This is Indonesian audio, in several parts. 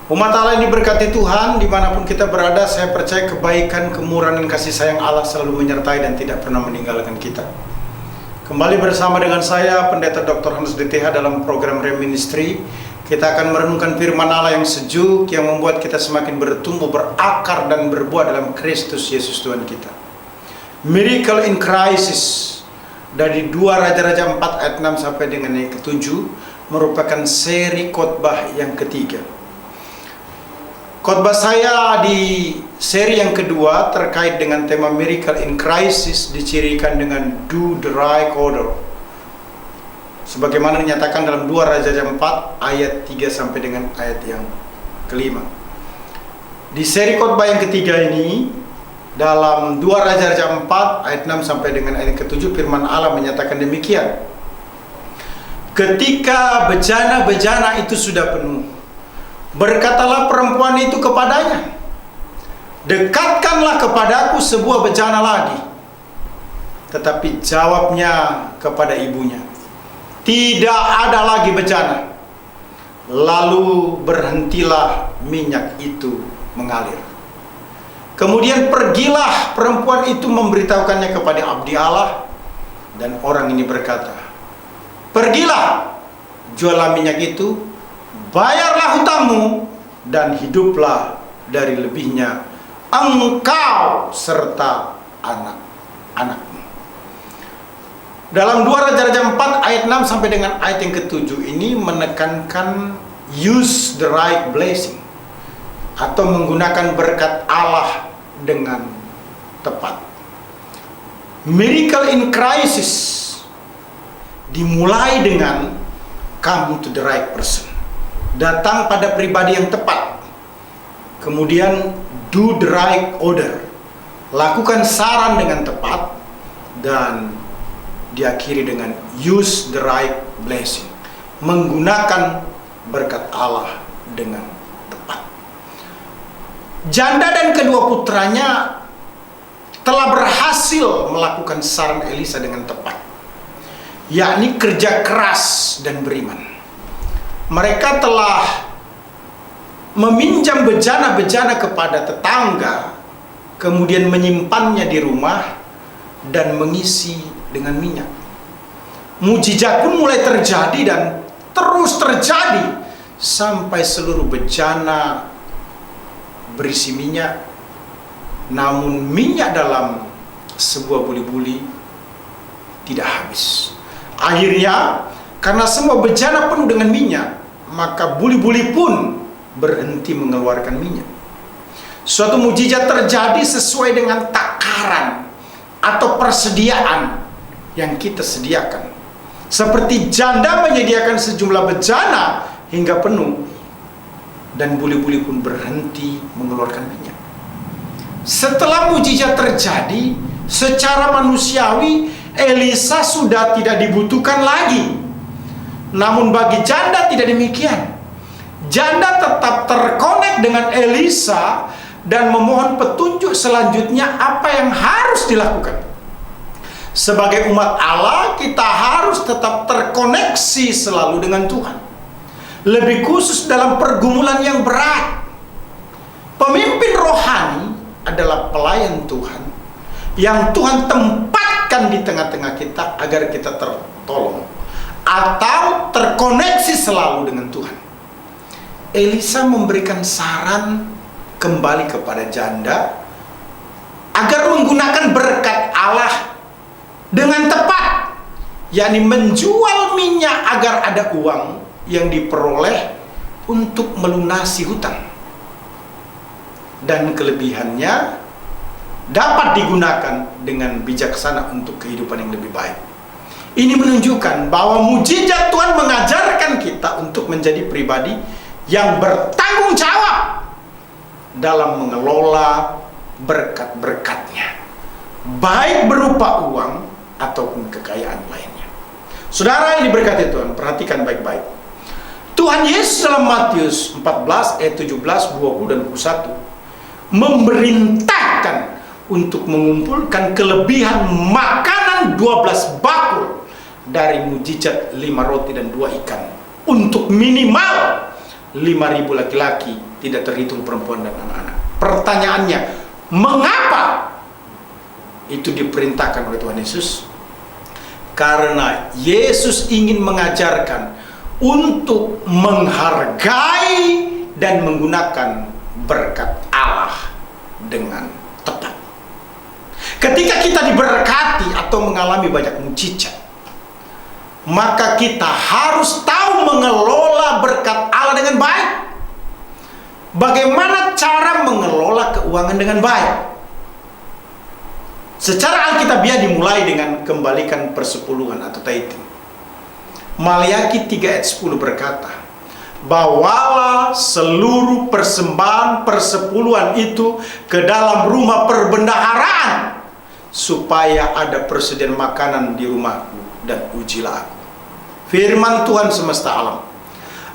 Umat Allah yang diberkati Tuhan, dimanapun kita berada, saya percaya kebaikan, kemurahan, dan kasih sayang Allah selalu menyertai dan tidak pernah meninggalkan kita. Kembali bersama dengan saya, Pendeta Dr. Hannes DTH dalam program Reministry. Kita akan merenungkan firman Allah yang sejuk, yang membuat kita semakin bertumbuh, berakar, dan berbuah dalam Kristus Yesus Tuhan kita. Miracle in Crisis, dari 2 Raja-Raja 4 ayat 6 sampai dengan yang ke-7, merupakan seri khotbah yang ketiga. Khotbah saya di seri yang kedua terkait dengan tema Miracle in Crisis dicirikan dengan Do the Right Order, sebagaimana dinyatakan dalam 2 Raja-Raja 4 ayat 3 sampai dengan ayat yang ke-5. Di seri khotbah yang ketiga ini, dalam 2 Raja-Raja 4 ayat 6 sampai dengan ayat ke-7, firman Allah menyatakan demikian. Ketika bejana-bejana itu sudah penuh, berkatalah perempuan itu kepadanya, dekatkanlah kepadaku sebuah bejana lagi. Tetapi jawabnya kepada ibunya, tidak ada lagi bejana. Lalu berhentilah minyak itu mengalir. Kemudian pergilah perempuan itu memberitahukannya kepada abdi Allah, dan orang ini berkata, pergilah, jualah minyak itu, bayarlah hutangmu, dan hiduplah dari lebihnya engkau serta anak-anakmu. Dalam 2 Raja-Raja 4 ayat 6 sampai dengan ayat yang ke-7 ini menekankan use the right blessing, atau menggunakan berkat Allah dengan tepat. Miracle in Crisis dimulai dengan come to the right person, datang pada pribadi yang tepat. Kemudian do the right order, lakukan saran dengan tepat, dan diakhiri dengan use the right blessing, menggunakan berkat Allah dengan tepat. Janda dan kedua putranya telah berhasil melakukan saran Elisa dengan tepat, yakni kerja keras dan beriman. Mereka telah meminjam bejana-bejana kepada tetangga, kemudian menyimpannya di rumah dan mengisi dengan minyak. Mujizat pun mulai terjadi dan terus terjadi sampai seluruh bejana berisi minyak, namun minyak dalam sebuah buli-buli tidak habis. Akhirnya, karena semua bejana penuh dengan minyak, maka buli-buli pun berhenti mengeluarkan minyak. Suatu mujizat terjadi sesuai dengan takaran atau persediaan yang kita sediakan. Seperti janda menyediakan sejumlah bejana hingga penuh, dan buli-buli pun berhenti mengeluarkan minyak. Setelah mujizat terjadi, secara manusiawi Elisa sudah tidak dibutuhkan lagi. Namun bagi janda tidak demikian. Janda tetap terkonek dengan Elisa dan memohon petunjuk selanjutnya apa yang harus dilakukan. Sebagai umat Allah, kita harus tetap terkoneksi selalu dengan Tuhan. Lebih khusus dalam pergumulan yang berat. Pemimpin rohani adalah pelayan Tuhan yang Tuhan tempatkan di tengah-tengah kita agar kita tertolong atau terkoneksi selalu dengan Tuhan. Elisa memberikan saran kembali kepada janda agar menggunakan berkat Allah dengan tepat, yakni menjual minyak agar ada uang yang diperoleh untuk melunasi hutang, dan kelebihannya dapat digunakan dengan bijaksana untuk kehidupan yang lebih baik. Ini menunjukkan bahwa mujizat Tuhan mengajarkan kita untuk menjadi pribadi yang bertanggung jawab dalam mengelola berkat-berkatnya, baik berupa uang ataupun kekayaan lainnya. Saudara yang diberkati Tuhan, perhatikan baik-baik. Tuhan Yesus dalam Matius 14 ayat 17, 20 dan 21 memerintahkan untuk mengumpulkan kelebihan makanan 12 bakul dari mujizat 5 roti dan 2 ikan untuk minimal 5.000 laki-laki, tidak terhitung perempuan dan anak-anak. Pertanyaannya, mengapa itu diperintahkan oleh Tuhan Yesus? Karena Yesus ingin mengajarkan untuk menghargai dan menggunakan berkat Allah dengan tepat. Ketika kita diberkati atau mengalami banyak mujizat, maka kita harus tahu mengelola berkat Allah dengan baik. Bagaimana cara mengelola keuangan dengan baik? Secara alkitabiah dimulai dengan kembalikan persepuluhan atau tithing. Maliaki 3 ayat 10 berkata, bawalah seluruh persembahan persepuluhan itu ke dalam rumah perbendaharaan, supaya ada persediaan makanan di rumahku, dan ujilah aku. Firman Tuhan semesta alam,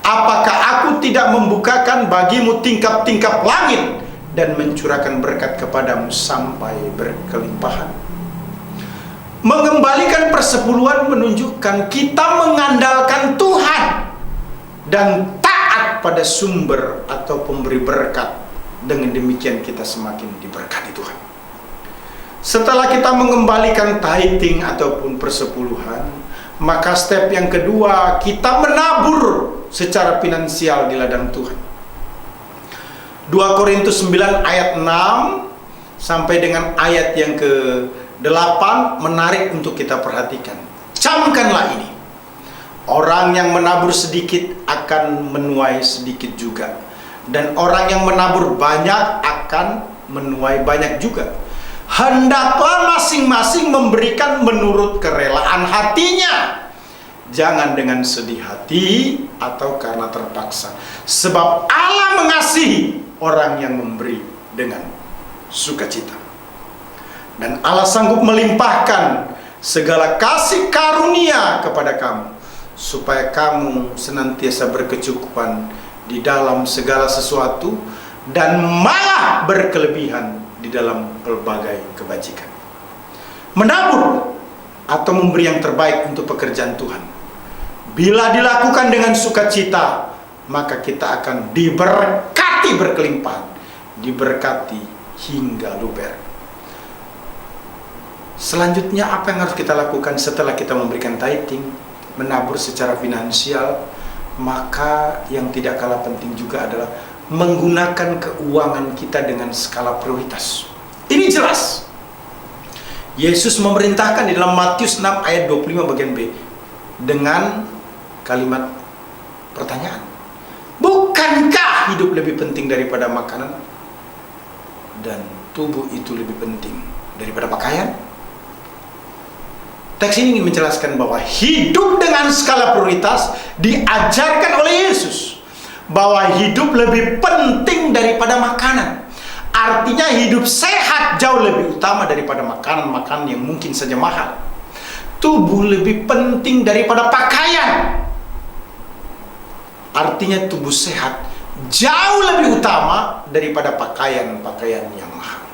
apakah aku tidak membukakan bagimu tingkap-tingkap langit dan mencurahkan berkat kepadamu sampai berkelimpahan? Mengembalikan persepuluhan menunjukkan kita mengandalkan Tuhan dan taat pada sumber atau pemberi berkat. Dengan demikian kita semakin diberkati Tuhan. Setelah kita mengembalikan tithing ataupun persepuluhan, maka step yang kedua, kita menabur secara finansial di ladang Tuhan. 2 Korintus 9 ayat 6 sampai dengan ayat yang ke-8 menarik untuk kita perhatikan. Camkanlah ini. Orang yang menabur sedikit akan menuai sedikit juga, dan orang yang menabur banyak akan menuai banyak juga. Hendaklah masing-masing memberikan menurut kerelaan hatinya, jangan dengan sedih hati atau karena terpaksa, sebab Allah mengasihi orang yang memberi dengan sukacita. Dan Allah sanggup melimpahkan segala kasih karunia kepada kamu, supaya kamu senantiasa berkecukupan di dalam segala sesuatu, dan malah berkelebihan di dalam berbagai kebajikan. Menabur atau memberi yang terbaik untuk pekerjaan Tuhan, bila dilakukan dengan sukacita, maka kita akan diberkati berkelimpahan, diberkati hingga luber. Selanjutnya, apa yang harus kita lakukan setelah kita memberikan tithing, menabur secara finansial? Maka yang tidak kalah penting juga adalah menggunakan keuangan kita dengan skala prioritas. Ini jelas. Yesus memerintahkan di dalam Matius 6 ayat 25 bagian B dengan kalimat pertanyaan. Bukankah hidup lebih penting daripada makanan, dan tubuh itu lebih penting daripada pakaian? Teks ini ingin menjelaskan bahwa hidup dengan skala prioritas diajarkan oleh Yesus, bahwa hidup lebih penting daripada makanan. Artinya hidup sehat jauh lebih utama daripada makanan-makanan yang mungkin saja mahal. Tubuh lebih penting daripada pakaian. Artinya tubuh sehat jauh lebih utama daripada pakaian-pakaian yang mahal.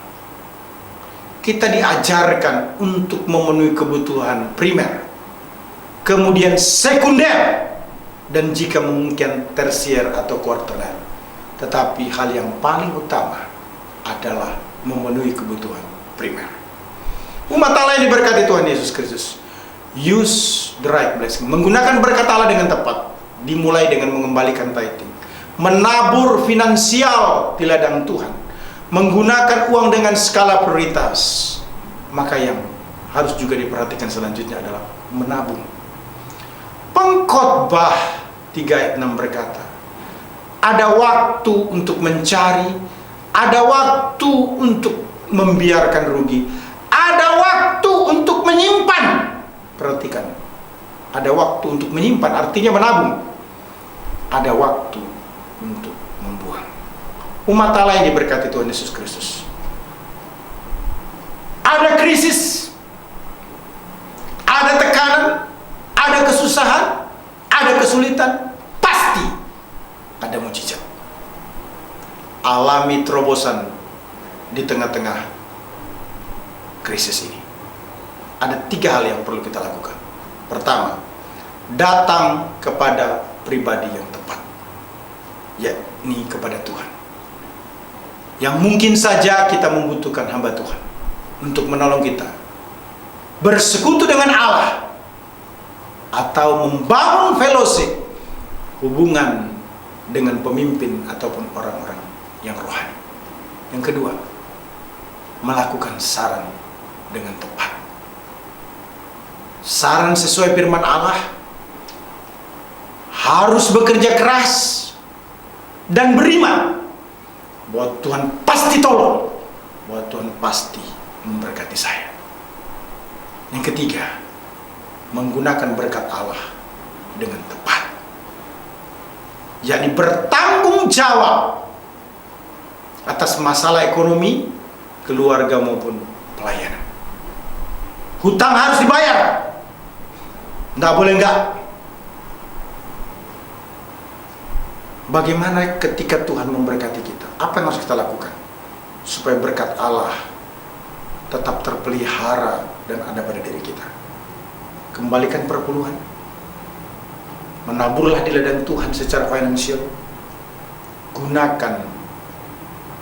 Kita diajarkan untuk memenuhi kebutuhan primer, kemudian sekunder, dan jika memungkinkan tersier atau kuarter. Tetapi hal yang paling utama adalah memenuhi kebutuhan primer. Umat Allah yang diberkati Tuhan Yesus Kristus, use the right blessing, menggunakan berkat Allah dengan tepat, dimulai dengan mengembalikan tithing, menabur finansial di ladang Tuhan, menggunakan uang dengan skala prioritas. Maka yang harus juga diperhatikan selanjutnya adalah menabung. Pengkhotbah 3 ayat 6 berkata, ada waktu untuk mencari, ada waktu untuk membiarkan rugi, ada waktu untuk menyimpan. Perhatikan, ada waktu untuk menyimpan artinya menabung, ada waktu untuk membuang. Umat Allah yang diberkati Tuhan Yesus Kristus, ada krisis, ada tekanan, ada kesusahan, ada kesulitan, pasti ada mujizat. Alami terobosan di tengah-tengah krisis ini. Ada 3 hal yang perlu kita lakukan. Pertama, datang kepada pribadi yang tepat. yakni kepada Tuhan. Yang mungkin saja kita membutuhkan hamba Tuhan untuk menolong kita bersekutu dengan Allah atau membangun fellowship, hubungan dengan pemimpin ataupun orang-orang yang rohani. Yang kedua, melakukan saran dengan tepat. Saran sesuai firman Allah, harus bekerja keras dan beriman bahwa Tuhan pasti tolong, bahwa Tuhan pasti memberkati saya. Yang ketiga, menggunakan berkat Allah dengan tepat, yakni bertanggung jawab atas masalah ekonomi, keluarga maupun pelayanan. Hutang harus dibayar, nggak boleh enggak. Bagaimana ketika Tuhan memberkati kita? Apa yang harus kita lakukan supaya berkat Allah tetap terpelihara dan ada pada diri kita? Kembalikan perpuluhan, menaburlah di ladang Tuhan secara finansial, gunakan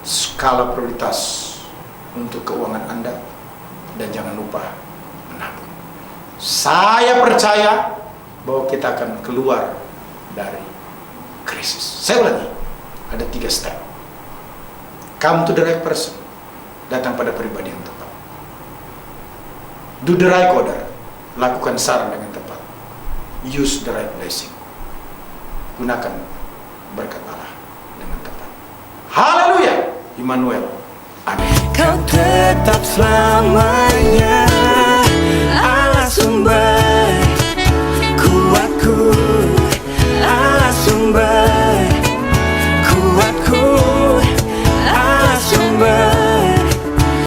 skala prioritas untuk keuangan Anda, dan jangan lupa menabung. Saya percaya bahwa kita akan keluar dari krisis. Saya ulangi, ada 3 step. Come to the right person, datang pada pribadi yang tepat. Do the right order, lakukan saran dengan tepat. Use the right blessing, gunakan berkat Allah dengan tepat. Haleluya, Immanuel, amin. Kau tetap selamanya